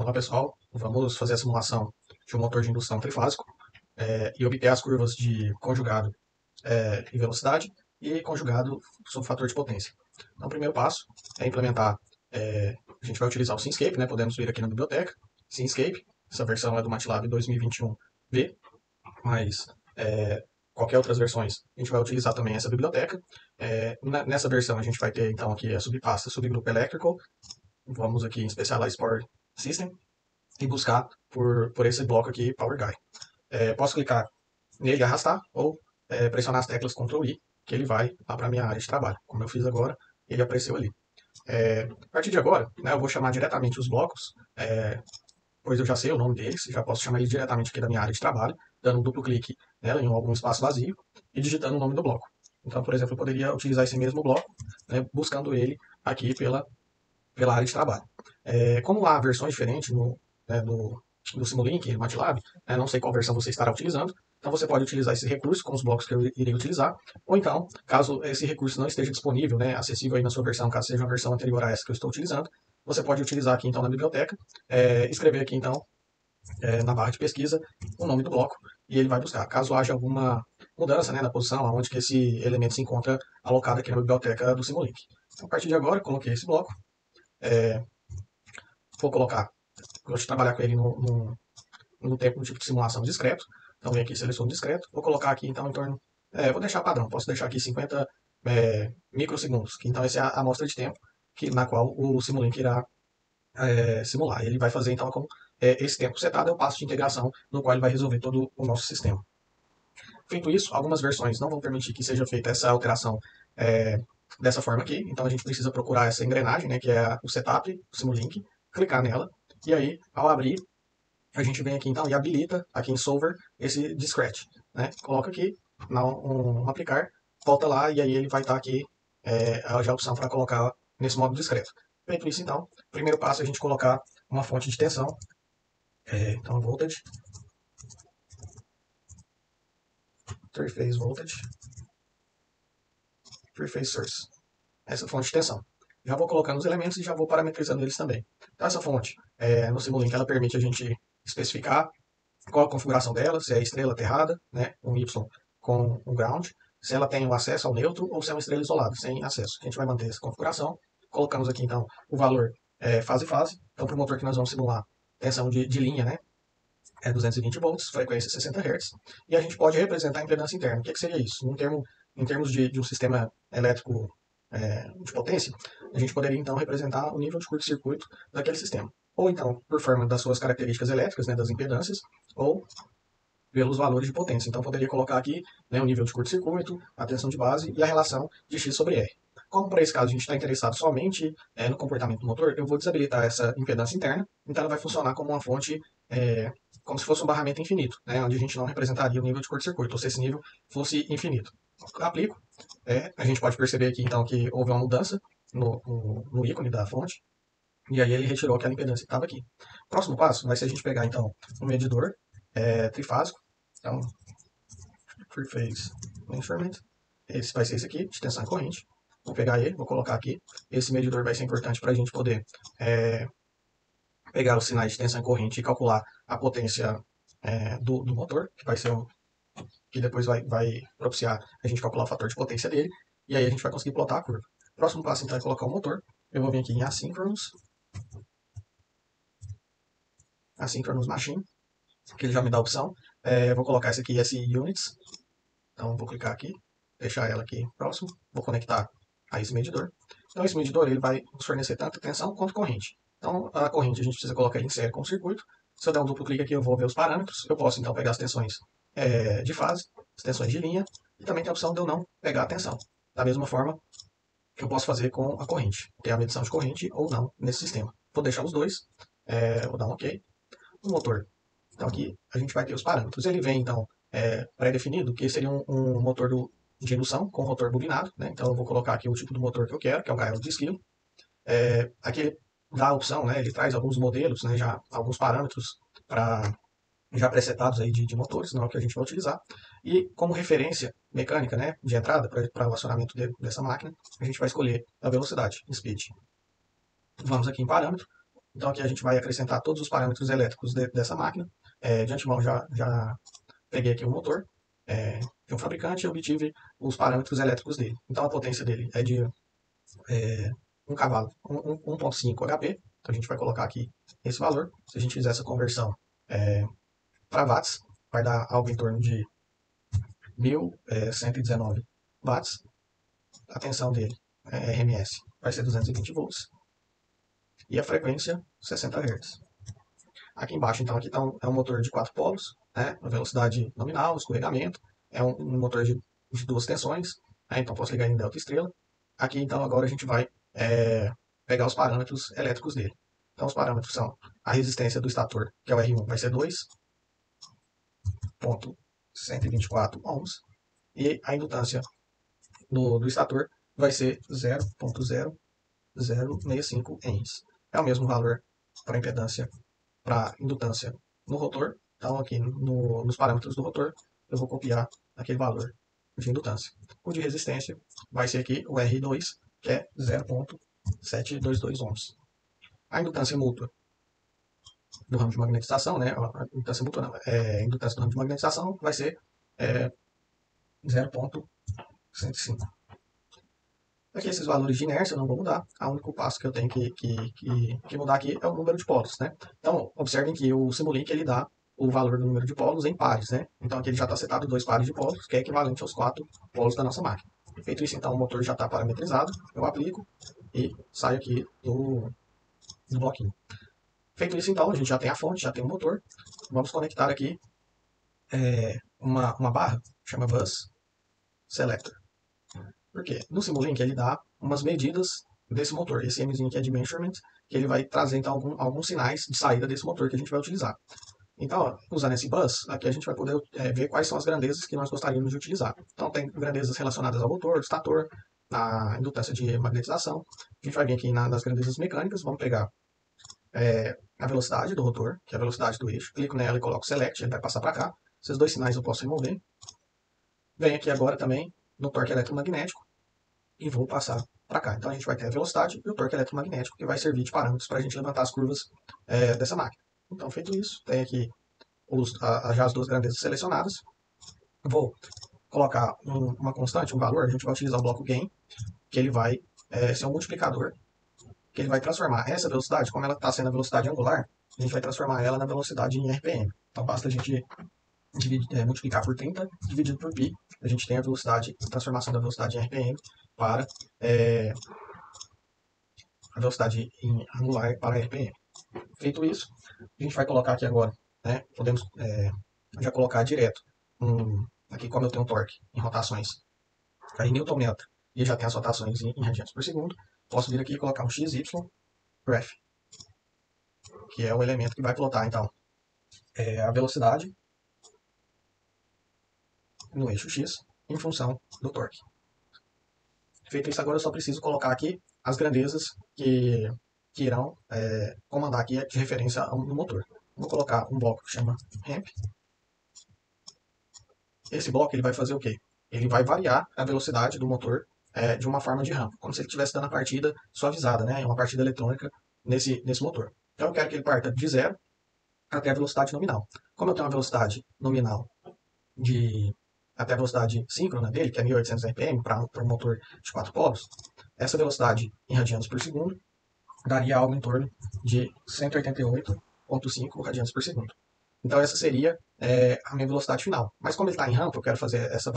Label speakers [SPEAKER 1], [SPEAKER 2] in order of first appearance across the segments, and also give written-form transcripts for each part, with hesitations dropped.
[SPEAKER 1] Olá pessoal, vamos fazer a simulação de um motor de indução trifásico e obter as curvas de conjugado e velocidade e conjugado sob fator de potência. Então o primeiro passo é implementar, a gente vai utilizar o Simscape, né? Podemos vir aqui na biblioteca, Simscape, essa versão é do MATLAB 2021V, mas qualquer outras versões a gente vai utilizar também essa biblioteca. Nessa versão a gente vai ter então aqui a subpasta subgrupo Electrical, vamos aqui em Specialized Power System, e buscar por esse bloco aqui, Power Guy. Posso clicar nele e arrastar, ou pressionar as teclas Ctrl I, que ele vai lá para a minha área de trabalho. Como eu fiz agora, ele apareceu ali. A partir de agora, né, eu vou chamar diretamente os blocos, pois eu já sei o nome deles, já posso chamar ele diretamente aqui da minha área de trabalho, dando um duplo clique nela em algum espaço vazio e digitando o nome do bloco. Então, por exemplo, eu poderia utilizar esse mesmo bloco, né, buscando ele aqui pela área de trabalho. Como há versões diferentes do Simulink, do MATLAB, não sei qual versão você estará utilizando, então você pode utilizar esse recurso com os blocos que eu irei utilizar, ou então, caso esse recurso não esteja disponível, acessível aí na sua versão, caso seja uma versão anterior a essa que eu estou utilizando, você pode utilizar aqui então na biblioteca, escrever aqui então na barra de pesquisa o nome do bloco e ele vai buscar. Caso haja alguma mudança na posição onde que esse elemento se encontra alocado aqui na biblioteca do Simulink. Então, a partir de agora, coloquei esse bloco, vou colocar, gosto de trabalhar com ele no tempo no tipo de simulação discreto. Então, vem aqui, seleciono discreto. Vou colocar aqui, então, em torno... vou deixar padrão. Posso deixar aqui 50 microsegundos. Que, então, essa é a amostra de tempo na qual o Simulink irá simular. Ele vai fazer, então, com esse tempo setado, é o passo de integração no qual ele vai resolver todo o nosso sistema. Feito isso, algumas versões não vão permitir que seja feita essa alteração dessa forma aqui. Então, a gente precisa procurar essa engrenagem, né, que é o setup, o Simulink, clicar nela, e aí, ao abrir, a gente vem aqui então e habilita aqui em Solver esse discrete, né? Coloca aqui, aplicar, volta lá e aí ele vai estar aqui já a opção para colocar nesse modo discreto. Feito isso então, primeiro passo é a gente colocar uma fonte de tensão, então voltage, interface voltage, interface source, essa fonte de tensão. Já vou colocando os elementos e já vou parametrizando eles também. Então essa fonte, no Simulink, ela permite a gente especificar qual a configuração dela, se é estrela aterrada, né, um Y com um ground, se ela tem o acesso ao neutro ou se é uma estrela isolada, sem acesso. A gente vai manter essa configuração. Colocamos aqui então o valor fase. Então para o motor que nós vamos simular, tensão de linha, né, 220 volts, frequência 60 Hz, e a gente pode representar a impedância interna. O que seria isso? Em termos de um sistema elétrico de potência, a gente poderia então representar o nível de curto-circuito daquele sistema. Ou então, por forma das suas características elétricas, né, das impedâncias, ou pelos valores de potência. Então, poderia colocar aqui o nível de curto-circuito, a tensão de base e a relação de X sobre R. Como para esse caso a gente está interessado somente no comportamento do motor, eu vou desabilitar essa impedância interna, então ela vai funcionar como uma fonte, como se fosse um barramento infinito, onde a gente não representaria o nível de curto-circuito, ou se esse nível fosse infinito. Aplico, a gente pode perceber aqui então que houve uma mudança no ícone da fonte, e aí ele retirou aquela impedância que estava aqui. Próximo passo vai ser a gente pegar então um medidor trifásico, então Three-Phase Measurement, esse vai ser esse aqui, de tensão e corrente. Vou pegar ele, vou colocar aqui. Esse medidor vai ser importante para a gente poder pegar os sinais de tensão e corrente e calcular a potência do motor, que vai ser que depois vai propiciar a gente calcular o fator de potência dele, e aí a gente vai conseguir plotar a curva. Próximo passo então é colocar o motor. Eu vou vir aqui em Asynchronous Machine, que ele já me dá a opção. Vou colocar esse aqui, SI Units. Então vou clicar aqui, deixar ela aqui próximo, vou conectar a esse medidor. Então esse medidor ele vai nos fornecer tanto tensão quanto corrente. Então a corrente a gente precisa colocar em série com o circuito. Se eu der um duplo clique aqui eu vou ver os parâmetros. Eu posso então pegar as tensões de fase, as tensões de linha e também tem a opção de eu não pegar a tensão. Da mesma forma que eu posso fazer com a corrente. Ter a medição de corrente ou não nesse sistema. Vou deixar os dois, vou dar um OK. O motor. Então aqui a gente vai ter os parâmetros. Ele vem então pré-definido, que seria um motor de indução com rotor bobinado, né? Então eu vou colocar aqui o tipo do motor que eu quero, que é o Gaius de esquilo. Aqui ele dá a opção, né? Ele traz alguns modelos, né? Já alguns parâmetros já presetados aí de motores, não é o que a gente vai utilizar. E como referência mecânica, né, de entrada para o acionamento dessa máquina, a gente vai escolher a velocidade, speed. Vamos aqui em parâmetro, Então aqui a gente vai acrescentar todos os parâmetros elétricos dessa máquina. De antemão já peguei aqui o motor de um fabricante e obtive os parâmetros elétricos dele. Então a potência dele é de 1 cavalo, 1.5 HP. Então a gente vai colocar aqui esse valor. Se a gente fizer essa conversão para watts, vai dar algo em torno de 1.119 watts. A tensão dele, RMS, vai ser 220 volts. E a frequência, 60 Hz. Aqui embaixo, então, aqui é um motor de 4 polos, né? A velocidade nominal, escorregamento. É um motor de 2 tensões. Então posso ligar em delta estrela. Aqui, então, agora a gente vai pegar os parâmetros elétricos dele. Então, os parâmetros são a resistência do estator, que é o R1, vai ser 2.124 ohms. E a indutância do estator vai ser 0.0065 ohms. É o mesmo valor para impedância, para indutância no rotor. Então, aqui nos parâmetros do rotor, eu vou copiar aquele valor de indutância. O de resistência vai ser aqui o R2, que é 0.722 ohms. A indutância mútua do ramo de magnetização, né? A indutância mútua não, a indutância do ramo de magnetização vai ser 0.105. Aqui esses valores de inércia eu não vou mudar. O único passo que eu tenho que mudar aqui é o número de polos, né? Então, observem que o Simulink ele dá o valor do número de polos em pares, né? Então aqui ele já está setado 2 pares de polos, que é equivalente aos 4 polos da nossa máquina. Feito isso, então o motor já está parametrizado, eu aplico e saio aqui do bloquinho. Feito isso, então, a gente já tem a fonte, já tem o motor. Vamos conectar aqui uma barra, chama Bus Selector. Por quê? No Simulink ele dá umas medidas desse motor, esse Mzinho aqui é de measurement, que ele vai trazer então alguns sinais de saída desse motor que a gente vai utilizar. Então, usando esse bus, aqui a gente vai poder ver quais são as grandezas que nós gostaríamos de utilizar. Então, tem grandezas relacionadas ao motor, do estator, na indutância de magnetização. A gente vai vir aqui nas grandezas mecânicas, vamos pegar a velocidade do rotor, que é a velocidade do eixo. Clico nela e coloco Select, ele vai passar para cá. Esses dois sinais eu posso remover. Venho aqui agora também no torque eletromagnético e vou passar para cá. Então a gente vai ter a velocidade e o torque eletromagnético, que vai servir de parâmetros para a gente levantar as curvas dessa máquina. Então, feito isso, tem aqui já as duas grandezas selecionadas. Vou colocar uma constante, um valor. A gente vai utilizar o bloco Gain, que ele vai ser um multiplicador, que ele vai transformar essa velocidade, como ela está sendo a velocidade angular, a gente vai transformar ela na velocidade em RPM. Então basta a gente multiplicar por 30 dividido por π, a gente tem a velocidade, a transformação da velocidade em RPM para a velocidade em angular para RPM. Feito isso, a gente vai colocar aqui agora, né? Podemos já colocar direto, aqui como eu tenho um torque em rotações em Nm e já tem as rotações em radianos por segundo, posso vir aqui e colocar um XY graph, que é o elemento que vai plotar então a velocidade no eixo X em função do torque. Feito isso, agora eu só preciso colocar aqui as grandezas que irão comandar aqui de referência no motor. Vou colocar um bloco que chama ramp. Esse bloco ele vai fazer o quê? Ele vai variar a velocidade do motor de uma forma de rampa, como se ele estivesse dando a partida suavizada, né? Uma partida eletrônica nesse motor. Então eu quero que ele parta de 0 até a velocidade nominal. Como eu tenho uma velocidade nominal até a velocidade síncrona dele, que é 1800 RPM, para um motor de 4 polos, essa velocidade em radianos por segundo daria algo em torno de 188,5 radianos por segundo. Então essa seria a minha velocidade final. Mas como ele está em rampa, eu quero fazer essa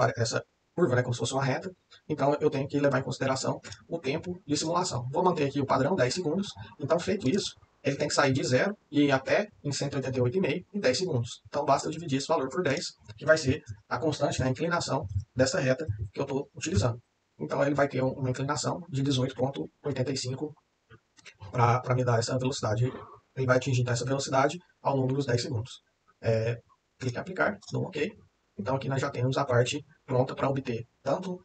[SPEAKER 1] curva, né, como se fosse uma reta, então eu tenho que levar em consideração o tempo de simulação. Vou manter aqui o padrão 10 segundos, então feito isso, ele tem que sair de 0 e ir até em 188,5 em 10 segundos. Então basta eu dividir esse valor por 10, que vai ser a constante, né, a inclinação dessa reta que eu estou utilizando. Então ele vai ter uma inclinação de 18,85 para me dar essa velocidade. Ele vai atingir então, essa velocidade ao longo dos 10 segundos. Clique em aplicar, dou um OK. Então aqui nós já temos a parte pronta para obter tanto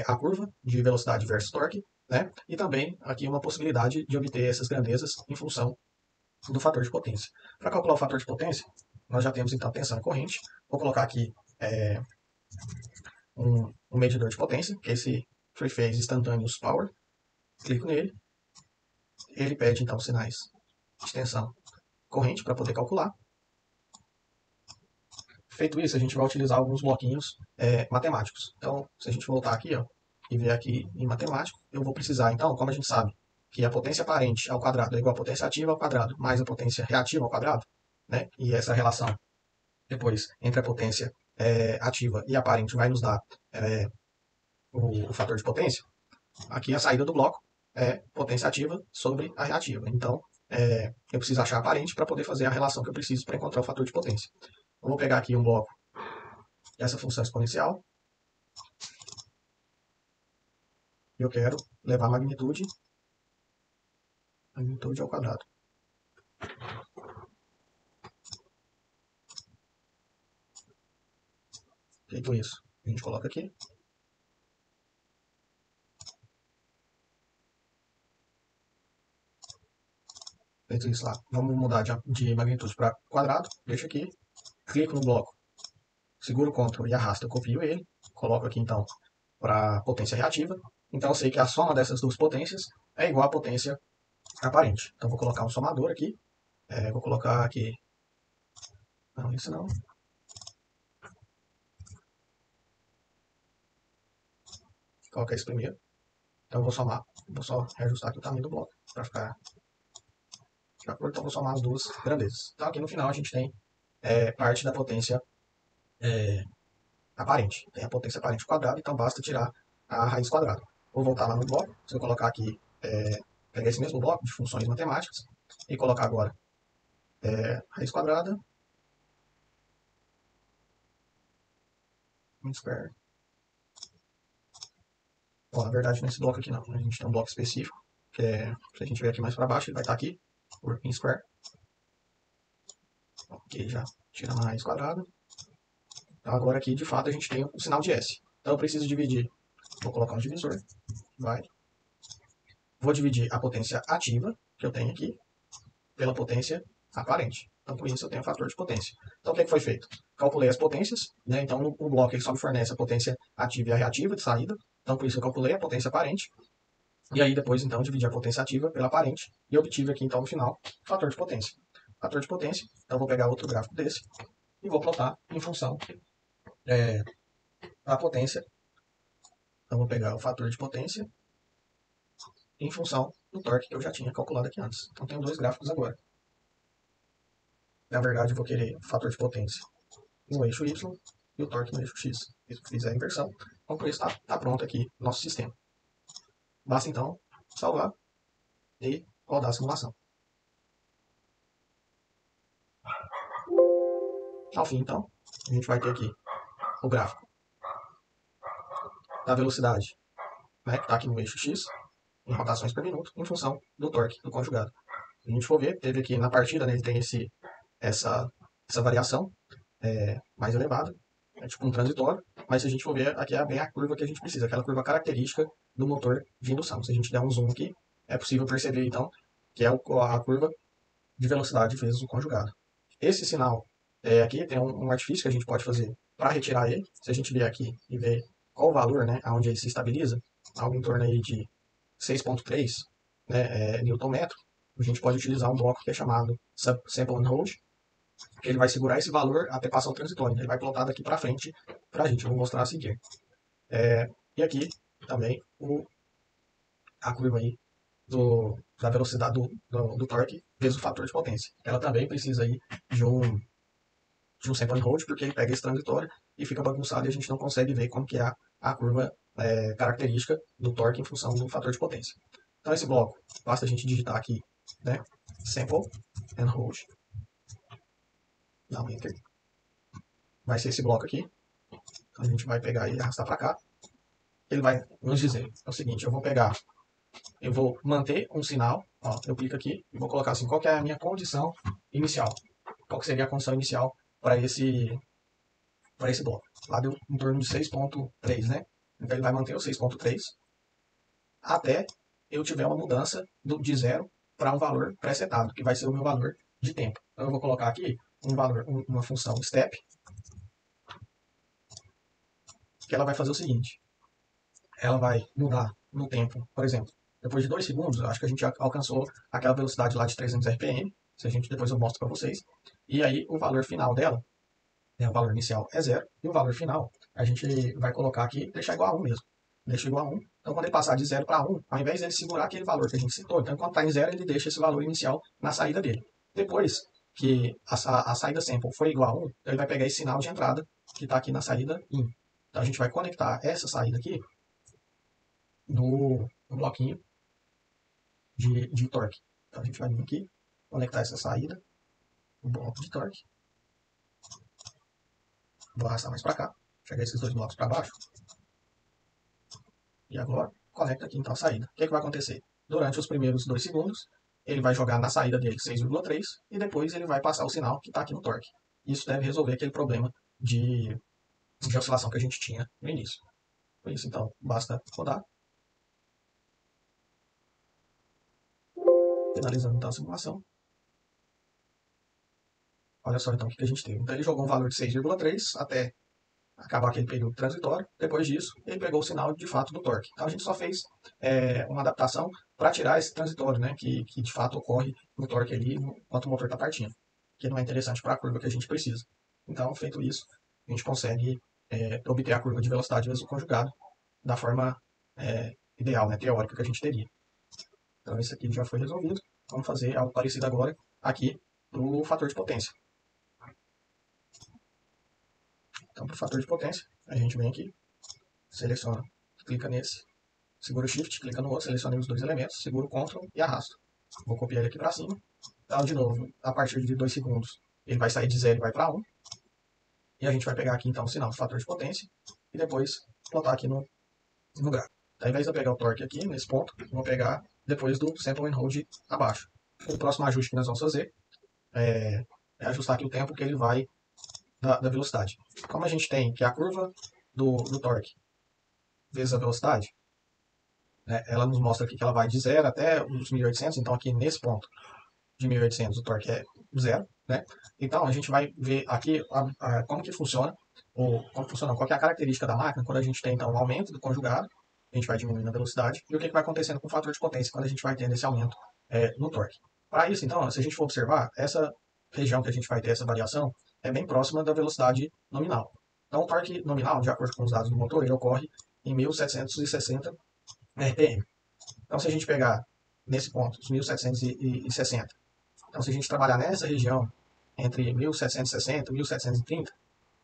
[SPEAKER 1] a curva de velocidade versus torque, né? E também aqui uma possibilidade de obter essas grandezas em função do fator de potência. Para calcular o fator de potência, nós já temos então tensão e corrente. Vou colocar aqui um medidor de potência, que é esse Three Phase Instantaneous Power. Clico nele. Ele pede então sinais extensão corrente para poder calcular. Feito isso, a gente vai utilizar alguns bloquinhos matemáticos. Então, se a gente voltar aqui, ó, e ver aqui em matemático, eu vou precisar, então, como a gente sabe que a potência aparente ao quadrado é igual a potência ativa ao quadrado mais a potência reativa ao quadrado, né? E essa relação depois entre a potência ativa e aparente vai nos dar o fator de potência. Aqui a saída do bloco é potência ativa sobre a reativa. Então, eu preciso achar a aparente para poder fazer a relação que eu preciso para encontrar o fator de potência. Eu vou pegar aqui um bloco dessa função exponencial. Eu quero levar a magnitude ao quadrado. Feito isso, a gente coloca aqui. Feito isso lá, vamos mudar de magnitude para quadrado. Deixa aqui, clico no bloco, seguro o Ctrl e arrasto, eu copio ele. Coloco aqui então para potência reativa. Então eu sei que a soma dessas duas potências é igual à potência aparente. Então vou colocar um somador aqui. Vou colocar aqui. Não, isso não. Vou colocar isso primeiro. Então eu vou somar. Vou só reajustar aqui o tamanho do bloco para ficar de acordo. Então vou somar as duas grandezas. Então aqui no final a gente tem parte da potência aparente. Tem a potência aparente quadrada, então basta tirar a raiz quadrada. Vou voltar lá no bloco. Se eu colocar aqui, pegar esse mesmo bloco de funções matemáticas e colocar agora raiz quadrada, square. Bom, na verdade nesse bloco aqui não. A gente tem um bloco específico, que se a gente ver aqui mais para baixo, ele vai estar aqui, working square. Ok, já tirando a raiz quadrada. Então agora aqui, de fato, a gente tem o sinal de S. Então eu preciso dividir. Vou colocar um divisor. Vai. Vou dividir a potência ativa, que eu tenho aqui, pela potência aparente. Então, com isso, eu tenho o fator de potência. Então, o que foi feito? Calculei as potências, né? Então, o bloco ele só me fornece a potência ativa e a reativa de saída. Então, por isso, eu calculei a potência aparente. E aí, depois, então, dividi a potência ativa pela aparente e obtive aqui, então, no final, o fator de potência. Fator de potência. Então, vou pegar outro gráfico desse e vou plotar em função da potência. Então, vou pegar o fator de potência em função do torque que eu já tinha calculado aqui antes. Então, tenho dois gráficos agora. Na verdade, eu vou querer o fator de potência no eixo Y e o torque no eixo X. Se fizer a inversão, então com isso está pronto aqui o nosso sistema. Basta então salvar e rodar a simulação. Ao fim, então, a gente vai ter aqui o gráfico da velocidade, né, que está aqui no eixo X, em rotações por minuto, em função do torque do conjugado. Se a gente for ver, teve aqui na partida, né, ele tem essa variação mais elevada, é tipo um transitório, mas se a gente for ver, aqui é bem a curva que a gente precisa, aquela curva característica do motor de indução. Se a gente der um zoom aqui, é possível perceber, então, que é a curva de velocidade vezes o conjugado. Esse sinal aqui tem um artifício que a gente pode fazer para retirar ele. Se a gente vier aqui e ver qual o valor, né, onde ele se estabiliza, algo em torno aí de 6,3 né, Nm, a gente pode utilizar um bloco que é chamado Sample and Hold, que ele vai segurar esse valor até passar o transitório. Ele vai plotar daqui para frente para a gente. Eu vou mostrar a seguir. E aqui também a curva aí da velocidade do torque vezes o fator de potência. Ela também precisa aí de um sample and hold, porque ele pega esse transitório e fica bagunçado e a gente não consegue ver como que é a curva característica do torque em função do fator de potência. Então esse bloco, basta a gente digitar aqui, né, sample and hold, dá um enter. Vai ser esse bloco aqui. Então a gente vai pegar e arrastar para cá. Ele vai nos dizer o seguinte, eu vou manter um sinal, ó, eu clico aqui e vou colocar assim, qual que é a minha condição inicial? Qual que seria a condição inicial para esse bloco? Lá deu em torno de 6,3, né? Então ele vai manter o 6,3 até eu tiver uma mudança de 0 para um valor pré-setado, que vai ser o meu valor de tempo. Então eu vou colocar aqui uma função step, que ela vai fazer o seguinte, ela vai mudar no tempo, por exemplo, depois de 2 segundos, acho que a gente já alcançou aquela velocidade lá de 300 RPM. Se a gente, depois eu mostro para vocês. E aí o valor final dela, né, o valor inicial é 0, e o valor final a gente vai colocar aqui, deixar igual a 1 mesmo. Deixa igual a 1. Então quando ele passar de 0 para 1, ao invés de ele segurar aquele valor que a gente citou, então quando está em 0, ele deixa esse valor inicial na saída dele. Depois que a saída sample for igual a 1, ele vai pegar esse sinal de entrada que está aqui na saída in. Então a gente vai conectar essa saída aqui no bloquinho de torque. Então a gente vai vir aqui, conectar essa saída no bloco de torque. Vou arrastar mais para cá, chegar esses dois blocos para baixo. E agora, conecta aqui então a saída. O que, é que vai acontecer? Durante os primeiros 2 segundos, ele vai jogar na saída dele 6,3 e depois ele vai passar o sinal que está aqui no torque. Isso deve resolver aquele problema de oscilação que a gente tinha no início. Por isso, então, basta rodar. Finalizando então a simulação. Olha só então o que a gente teve. Então ele jogou um valor de 6,3 até acabar aquele período transitório. Depois disso, ele pegou o sinal de fato do torque. Então a gente só fez uma adaptação para tirar esse transitório, né, que de fato ocorre no torque ali enquanto o motor está partindo, que não é interessante para a curva que a gente precisa. Então, feito isso, a gente consegue obter a curva de velocidade vezes o conjugado da forma ideal, né, teórica que a gente teria. Então isso aqui já foi resolvido. Vamos fazer algo parecido agora aqui para o fator de potência. Então, para o fator de potência, a gente vem aqui, seleciona, clica nesse, segura o Shift, clica no outro, seleciona os dois elementos, segura o Ctrl e arrasto. Vou copiar ele aqui para cima. Então, de novo, a partir de 2 segundos, ele vai sair de 0 e vai para 1. E a gente vai pegar aqui, então, o sinal do fator de potência e depois plotar aqui no gráfico. Então, ao invés de eu pegar o torque aqui, nesse ponto, eu vou pegar depois do sample and hold abaixo. O próximo ajuste que nós vamos fazer é ajustar aqui o tempo que ele vai da velocidade. Como a gente tem que a curva do torque vezes a velocidade, né, ela nos mostra aqui que ela vai de 0 até os 1800, então aqui nesse ponto de 1800 o torque é 0, né? Então a gente vai ver aqui como que funciona, qual que é a característica da máquina quando a gente tem então um aumento do conjugado, a gente vai diminuindo a velocidade, e o que vai acontecendo com o fator de potência quando a gente vai tendo esse aumento no torque. Para isso, então, se a gente for observar, essa região que a gente vai ter essa variação é bem próxima da velocidade nominal. Então, o torque nominal, de acordo com os dados do motor, ele ocorre em 1760 RPM. Então, se a gente pegar nesse ponto, os 1760, então se a gente trabalhar nessa região entre 1760 e 1730,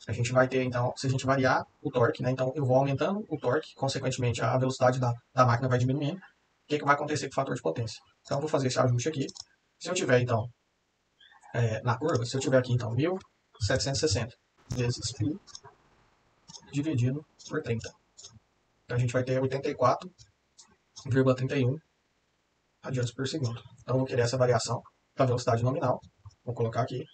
[SPEAKER 1] a gente vai ter, então, se a gente variar o torque, né, então eu vou aumentando o torque, consequentemente a velocidade da máquina vai diminuindo, o que vai acontecer com o fator de potência? Então, eu vou fazer esse ajuste aqui. Se eu tiver, então, na curva, se eu tiver aqui, então, 1760 vezes π dividido por 30. Então, a gente vai ter 84,31 radianos por segundo. Então, eu vou querer essa variação da velocidade nominal. Vou colocar aqui,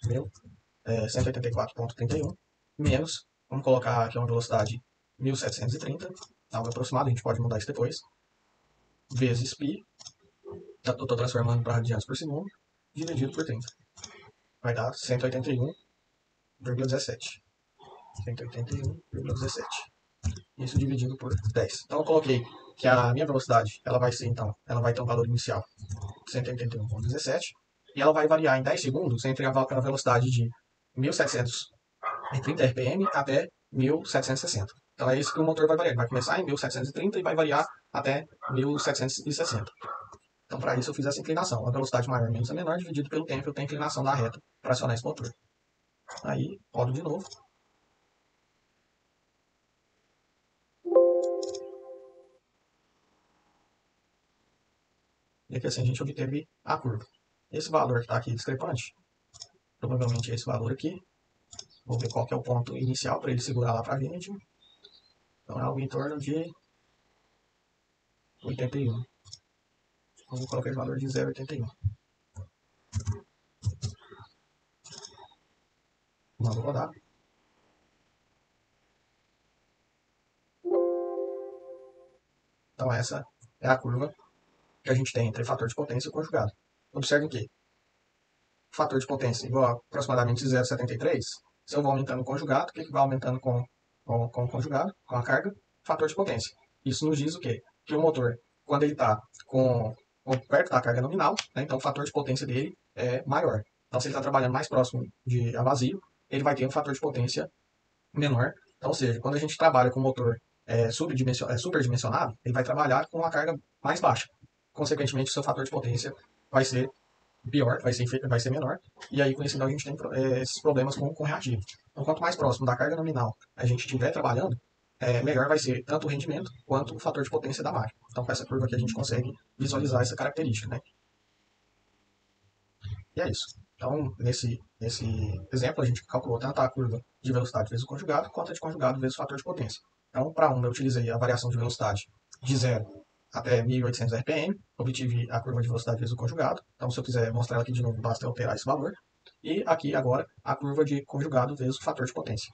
[SPEAKER 1] 184,31, menos, vamos colocar aqui uma velocidade 1730, algo aproximado, a gente pode mudar isso depois, vezes π, estou transformando para radianos por segundo, dividido por 30. Vai dar 181,17. 181,17. Isso dividido por 10. Então eu coloquei que a minha velocidade, ela vai ser então, ela vai ter um valor inicial 181,17 e ela vai variar em 10 segundos entre a velocidade de 1730 RPM até 1760. Então é isso que o motor vai variar. Ele vai começar em 1730 e vai variar até 1760. Então para isso eu fiz essa inclinação. A velocidade maior menos a menor dividido pelo tempo eu tenho a inclinação da reta para acionar esse motor. Aí rodo de novo. E aqui assim a gente obteve a curva. Esse valor que está aqui discrepante, provavelmente é esse valor aqui. Vou ver qual que é o ponto inicial para ele segurar lá para a gente. Então é algo em torno de 81. Então, vou colocar o valor de 0,81. Vamos rodar. Então essa é a curva que a gente tem entre fator de potência e conjugado. Observe que o fator de potência igual a aproximadamente 0,73. Se eu vou aumentando o conjugado, o que vai aumentando com o conjugado, com a carga? Fator de potência. Isso nos diz o quê? Que o motor, quando ele está perto da carga nominal, né, então o fator de potência dele é maior. Então, se ele está trabalhando mais próximo a vazio, ele vai ter um fator de potência menor. Então, ou seja, quando a gente trabalha com motor superdimensionado, ele vai trabalhar com uma carga mais baixa. Consequentemente, o seu fator de potência vai ser pior, vai ser menor, e aí com isso então, a gente tem esses problemas com reativo. Então, quanto mais próximo da carga nominal a gente estiver trabalhando, melhor vai ser tanto o rendimento quanto o fator de potência da máquina. Então, com essa curva aqui a gente consegue visualizar essa característica, né? E é isso. Então, nesse exemplo, a gente calculou tanto a curva de velocidade vezes o conjugado, quanto a de conjugado vezes o fator de potência. Então, para uma, eu utilizei a variação de velocidade de 0 até 1800 RPM, obtive a curva de velocidade vezes o conjugado. Então, se eu quiser mostrar ela aqui de novo, basta alterar esse valor. E aqui, agora, a curva de conjugado vezes o fator de potência.